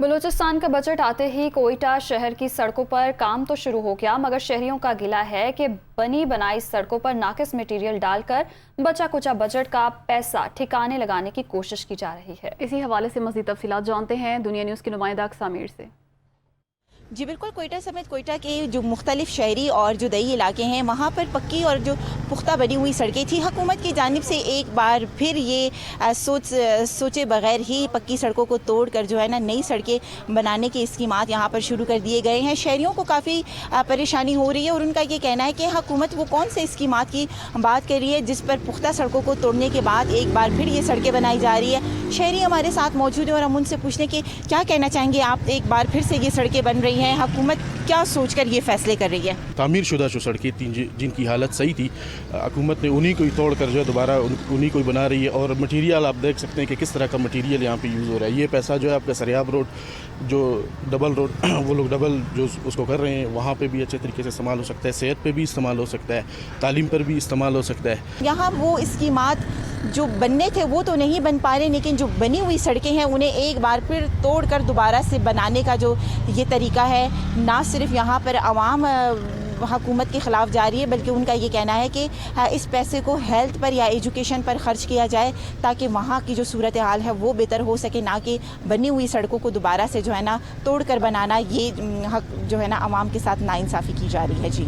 बलूचिस्तान का बजट आते ही कोयटा शहर की सड़कों पर काम तो शुरू हो गया, मगर शहरियों का गिला है कि बनी बनाई सड़कों पर नाकिस मटेरियल डालकर बचा कुचा बजट का पैसा ठिकाने लगाने की कोशिश की जा रही है। इसी हवाले से मज़ीद तफसीलात जानते हैं दुनिया न्यूज़ की नुमाइंदा सामिर से। जी बिल्कुल, कोयटा समेत कोयटा के जो मुख्तलिफ शहरी और जो दई इलाके हैं वहाँ पर पक्की और जो पुख्ता बनी हुई सड़कें थी। हुकूमत की जानिब से एक बार फिर ये सोचे बगैर ही पक्की सड़कों को तोड़ कर जो है ना नई सड़कें बनाने के स्कीमात यहाँ पर शुरू कर दिए गए हैं। शहरियों को काफ़ी परेशानी हो रही है और उनका ये कहना है कि हुकूमत वो कौन से स्कीमात की बात कर रही है जिस पर पुख्ता सड़कों को तोड़ने के बाद एक बार फिर ये सड़कें बनाई जा रही है। शहरी हमारे साथ मौजूद हैं और हम उनसे पूछने के क्या कहना चाहेंगे आप, एक बार फिर से ये सड़कें बन रही हैं, हुकूमत क्या सोचकर ये फैसले कर रही है? तामीर शुदा जो सड़कें थी जिनकी हालत सही थी, हुकूमत ने उन्हीं को ही तोड़ कर जो है दोबारा उन्हीं को ही बना रही है। और मटेरियल आप देख सकते हैं कि किस तरह का मटेरियल यहाँ पे यूज़ हो रहा है। ये पैसा जो है आपका सरियाब रोड जो डबल रोड वो लोग डबल जो उसको कर रहे हैं वहाँ पे भी अच्छे तरीके से इस्तेमाल हो सकता है, सेहत पे भी इस्तेमाल हो सकता है, तालीम पर भी इस्तेमाल हो सकता है। यहाँ वो स्कीमात जो बनने थे वो तो नहीं बन पा रहे, लेकिन जो बनी हुई सड़कें हैं उन्हें एक बार फिर तोड़ कर दोबारा से बनाने का जो ये तरीका है, ना सिर्फ यहाँ पर आवाम हुकूमत के ख़िलाफ़ जा रही है बल्कि उनका ये कहना है कि इस पैसे को हेल्थ पर या एजुकेशन पर ख़र्च किया जाए ताकि वहाँ की जो सूरत हाल है वो बेहतर हो सके, ना कि बनी हुई सड़कों को दोबारा से जो है ना तोड़ कर बनाना। ये जो है ना आवाम के साथ नाइंसाफ़ी की जा रही है। जी।